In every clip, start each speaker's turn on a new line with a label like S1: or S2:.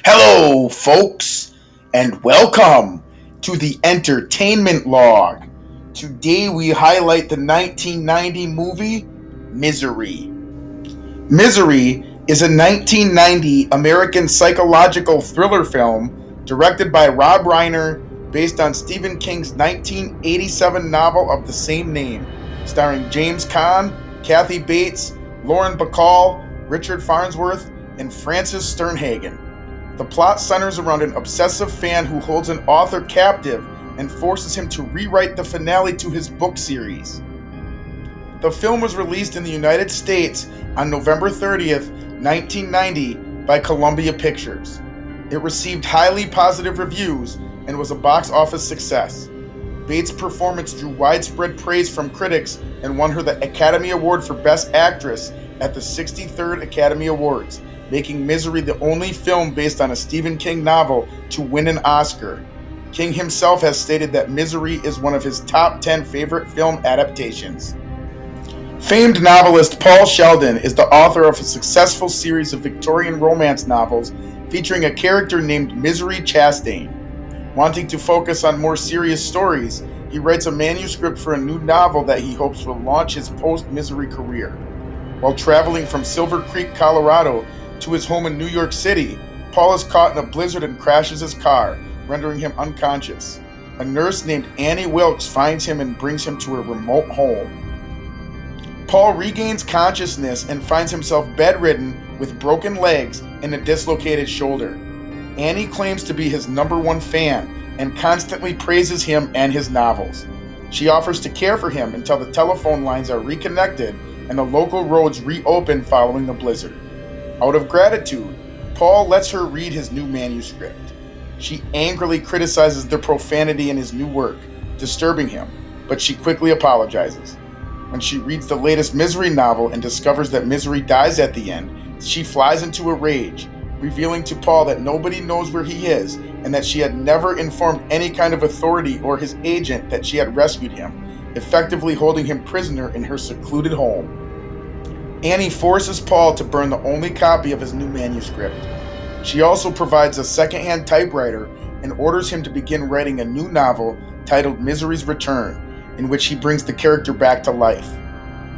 S1: Hello, folks, and welcome to the Entertainment Log. Today we highlight the 1990 movie Misery. Misery is a 1990 American psychological thriller film directed by Rob Reiner based on Stephen King's 1987 novel of the same name, starring James Caan, Kathy Bates, Lauren Bacall, Richard Farnsworth, and Frances Sternhagen. The plot centers around an obsessive fan who holds an author captive and forces him to rewrite the finale to his book series. The film was released in the United States on November 30th, 1990 by Columbia Pictures. It received highly positive reviews and was a box office success. Bates' performance drew widespread praise from critics and won her the Academy Award for Best Actress at the 63rd Academy Awards, making Misery the only film based on a Stephen King novel to win an Oscar. King himself has stated that Misery is one of his top 10 favorite film adaptations. Famed novelist Paul Sheldon is the author of a successful series of Victorian romance novels featuring a character named Misery Chastain. Wanting to focus on more serious stories, he writes a manuscript for a new novel that he hopes will launch his post-Misery career. While traveling from Silver Creek, Colorado, to his home in New York City, Paul is caught in a blizzard and crashes his car, rendering him unconscious. A nurse named Annie Wilkes finds him and brings him to a remote home. Paul regains consciousness and finds himself bedridden with broken legs and a dislocated shoulder. Annie claims to be his #1 fan and constantly praises him and his novels. She offers to care for him until the telephone lines are reconnected and the local roads reopen following the blizzard. Out of gratitude, Paul lets her read his new manuscript. She angrily criticizes the profanity in his new work, disturbing him, but she quickly apologizes. When she reads the latest Misery novel and discovers that Misery dies at the end, she flies into a rage, revealing to Paul that nobody knows where he is and that she had never informed any kind of authority or his agent that she had rescued him, effectively holding him prisoner in her secluded home. Annie forces Paul to burn the only copy of his new manuscript. She also provides a secondhand typewriter and orders him to begin writing a new novel titled Misery's Return, in which he brings the character back to life.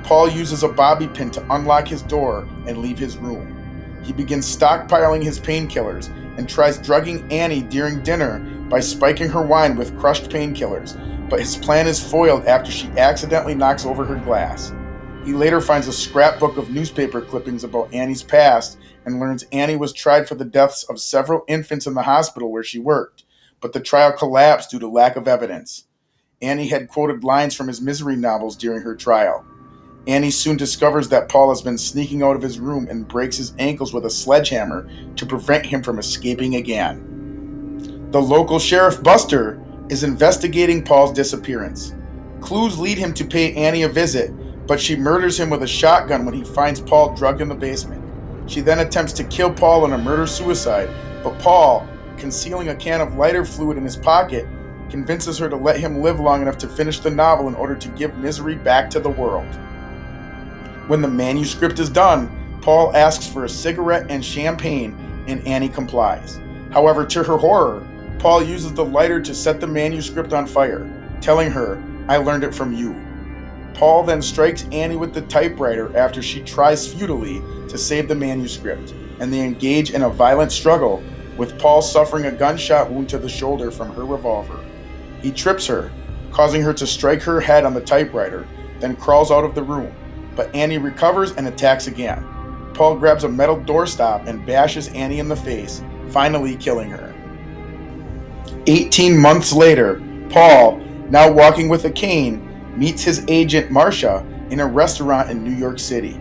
S1: Paul uses a bobby pin to unlock his door and leave his room. He begins stockpiling his painkillers and tries drugging Annie during dinner by spiking her wine with crushed painkillers, but his plan is foiled after she accidentally knocks over her glass. He later finds a scrapbook of newspaper clippings about Annie's past and learns Annie was tried for the deaths of several infants in the hospital where she worked, but the trial collapsed due to lack of evidence. Annie had quoted lines from his Misery novels during her trial. Annie soon discovers that Paul has been sneaking out of his room and breaks his ankles with a sledgehammer to prevent him from escaping again. The local sheriff, Buster, is investigating Paul's disappearance. Clues lead him to pay Annie a visit, but she murders him with a shotgun when he finds Paul drugged in the basement. She then attempts to kill Paul in a murder-suicide, but Paul, concealing a can of lighter fluid in his pocket, convinces her to let him live long enough to finish the novel in order to give Misery back to the world. When the manuscript is done, Paul asks for a cigarette and champagne, and Annie complies. However, to her horror, Paul uses the lighter to set the manuscript on fire, telling her, "I learned it from you." Paul then strikes Annie with the typewriter after she tries futilely to save the manuscript, and they engage in a violent struggle, with Paul suffering a gunshot wound to the shoulder from her revolver. He trips her, causing her to strike her head on the typewriter, then crawls out of the room, but Annie recovers and attacks again. Paul grabs a metal doorstop and bashes Annie in the face, finally killing her. 18 months later, Paul, now walking with a cane, meets his agent Marcia in a restaurant in New York City.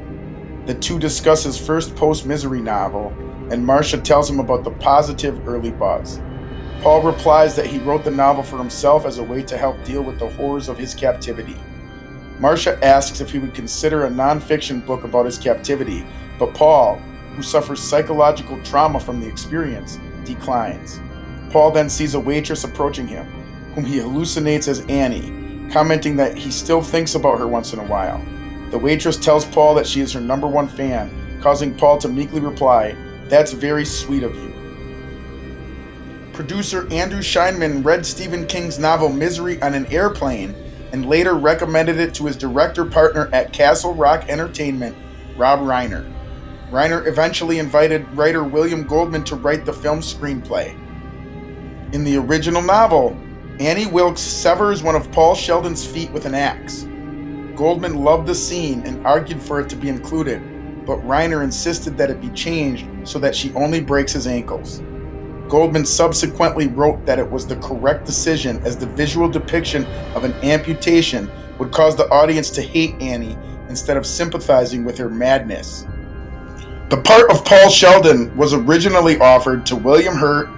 S1: The two discuss his first post-Misery novel, and Marcia tells him about the positive early buzz. Paul replies that he wrote the novel for himself as a way to help deal with the horrors of his captivity. Marcia asks if he would consider a non-fiction book about his captivity, but Paul, who suffers psychological trauma from the experience, declines. Paul then sees a waitress approaching him, whom he hallucinates as Annie, commenting that he still thinks about her once in a while. The waitress tells Paul that she is her #1 fan, causing Paul to meekly reply, "That's very sweet of you." Producer Andrew Scheinman read Stephen King's novel Misery on an airplane and later recommended it to his director partner at Castle Rock Entertainment, Rob Reiner. Reiner eventually invited writer William Goldman to write the film's screenplay. In the original novel, Annie Wilkes severs one of Paul Sheldon's feet with an axe. Goldman loved the scene and argued for it to be included, but Reiner insisted that it be changed so that she only breaks his ankles. Goldman subsequently wrote that it was the correct decision as the visual depiction of an amputation would cause the audience to hate Annie instead of sympathizing with her madness. The part of Paul Sheldon was originally offered to William Hurt,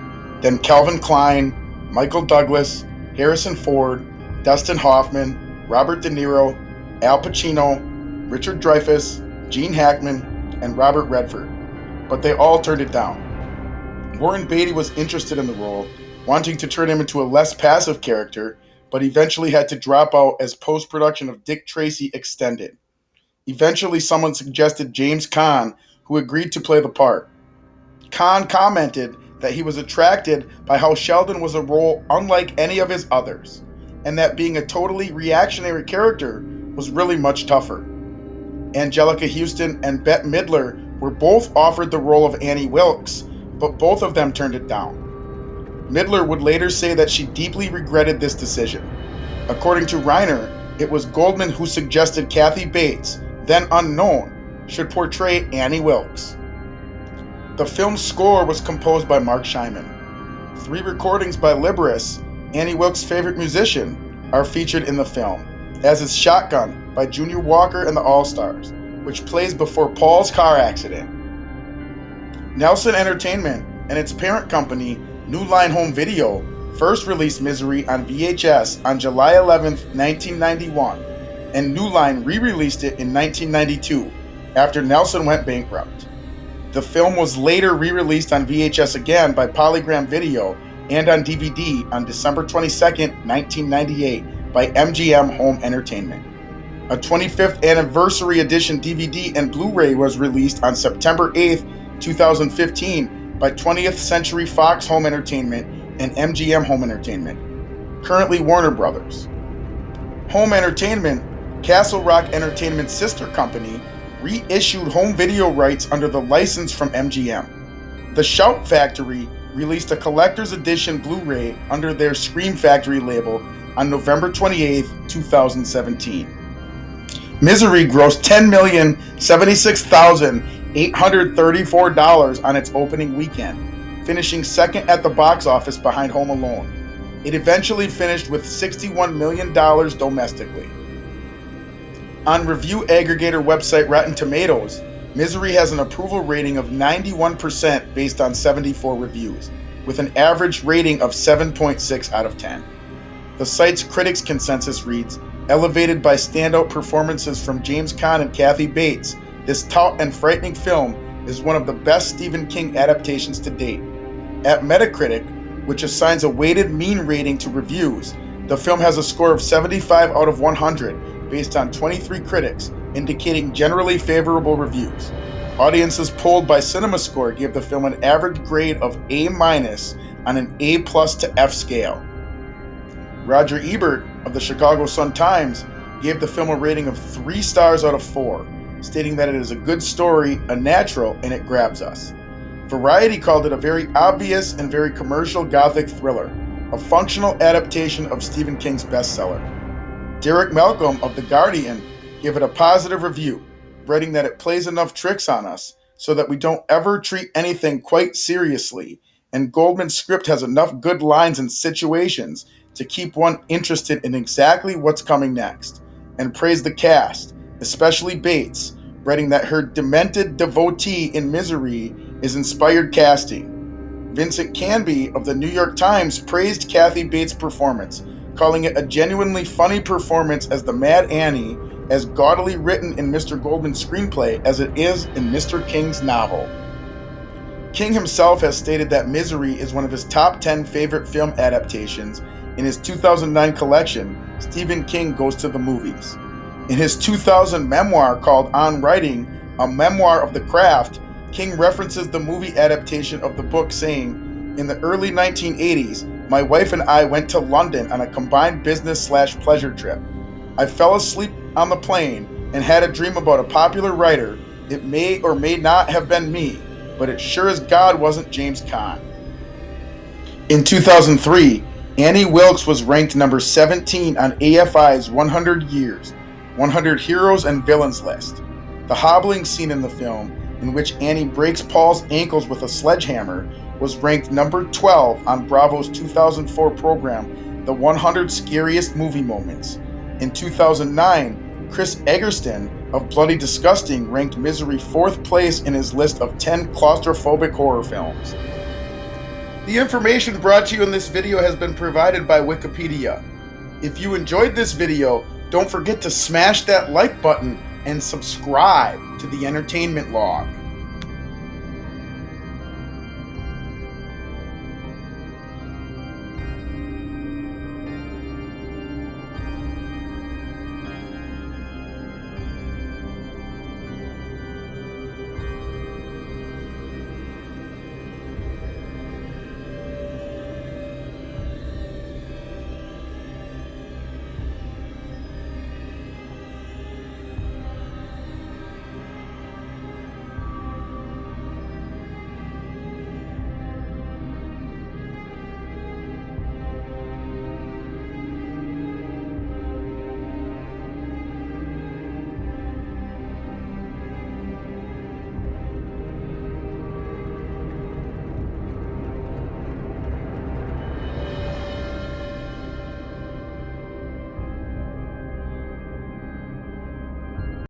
S1: then Calvin Klein, Michael Douglas, Harrison Ford, Dustin Hoffman, Robert De Niro, Al Pacino, Richard Dreyfuss, Gene Hackman, and Robert Redford, but they all turned it down. Warren Beatty was interested in the role, wanting to turn him into a less passive character, but eventually had to drop out as post-production of Dick Tracy extended. Eventually, someone suggested James Caan, who agreed to play the part. Caan commented that he was attracted by how Sheldon was a role unlike any of his others, and that being a totally reactionary character was really much tougher. Angelica Houston and Bette Midler were both offered the role of Annie Wilkes, but both of them turned it down. Midler would later say that she deeply regretted this decision. According to Reiner, it was Goldman who suggested Kathy Bates, then unknown, should portray Annie Wilkes. The film's score was composed by Mark Scheinman. 3 recordings by Libris, Annie Wilkes' favorite musician, are featured in the film, as is Shotgun by Junior Walker and the All-Stars, which plays before Paul's car accident. Nelson Entertainment and its parent company, New Line Home Video, first released Misery on VHS on July 11, 1991, and New Line re-released it in 1992, after Nelson went bankrupt. The film was later re-released on VHS again by Polygram Video and on DVD on December 22, 1998 by MGM Home Entertainment. A 25th Anniversary Edition DVD and Blu-ray was released on September 8, 2015 by 20th Century Fox Home Entertainment and MGM Home Entertainment, currently Warner Brothers. Home Entertainment, Castle Rock Entertainment's sister company, reissued home video rights under the license from MGM. The Shout Factory released a collector's edition Blu-ray under their Scream Factory label on November 28, 2017. Misery grossed $10,076,834 on its opening weekend, finishing second at the box office behind Home Alone. It eventually finished with $61 million domestically. On review aggregator website Rotten Tomatoes, Misery has an approval rating of 91% based on 74 reviews, with an average rating of 7.6 out of 10. The site's critics' consensus reads, elevated by standout performances from James Caan and Kathy Bates, this taut and frightening film is one of the best Stephen King adaptations to date. At Metacritic, which assigns a weighted mean rating to reviews, the film has a score of 75 out of 100 based on 23 critics, indicating generally favorable reviews. Audiences polled by CinemaScore gave the film an average grade of A- on an A+ to F scale. Roger Ebert of the Chicago Sun-Times gave the film a rating of 3 stars out of 4, stating that it is a good story, a natural, and it grabs us. Variety called it a very obvious and very commercial gothic thriller, a functional adaptation of Stephen King's bestseller. Derek Malcolm of The Guardian gave it a positive review, writing that it plays enough tricks on us so that we don't ever treat anything quite seriously, and Goldman's script has enough good lines and situations to keep one interested in exactly what's coming next, and praised the cast, especially Bates, writing that her demented devotee in Misery is inspired casting. Vincent Canby of the New York Times praised Kathy Bates' performance, calling it a genuinely funny performance as the Mad Annie, as gaudily written in Mr. Goldman's screenplay as it is in Mr. King's novel. King himself has stated that Misery is one of his top 10 favorite film adaptations. In his 2009 collection, Stephen King Goes to the Movies. In his 2000 memoir called On Writing, a memoir of the craft, King references the movie adaptation of the book, saying, In the early 1980s, my wife and I went to London on a combined business/pleasure trip. I fell asleep on the plane and had a dream about a popular writer. It may or may not have been me, but it sure as God wasn't James Caan. In 2003, Annie Wilkes was ranked number 17 on AFI's 100 Years, 100 Heroes and Villains list. The hobbling scene in the film, in which Annie breaks Paul's ankles with a sledgehammer, was ranked number 12 on Bravo's 2004 program, The 100 Scariest Movie Moments. In 2009, Chris Eggleston of Bloody Disgusting ranked Misery 4th place in his list of 10 claustrophobic horror films. The information brought to you in this video has been provided by Wikipedia. If you enjoyed this video, don't forget to smash that like button and subscribe to the Entertainment Log.